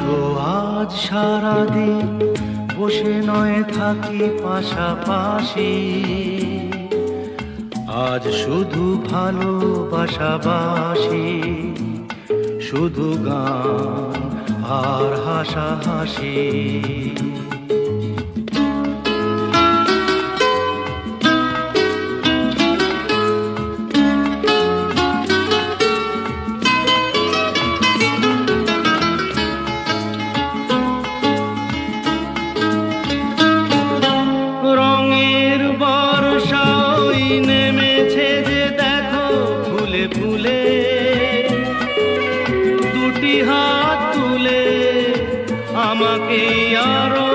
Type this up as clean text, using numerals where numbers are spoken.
গো আজ সারাদিন বসে নয় থাকি পাশাপাশি, আজ শুধু ভালোবাসাবাসি, শুধু গান আর হাসাহাসি। রঙের বর্ষা ওই নেমেছে যে দেখো ফুলে ফুলে, দুটি হাত তুলে আমাকে আরো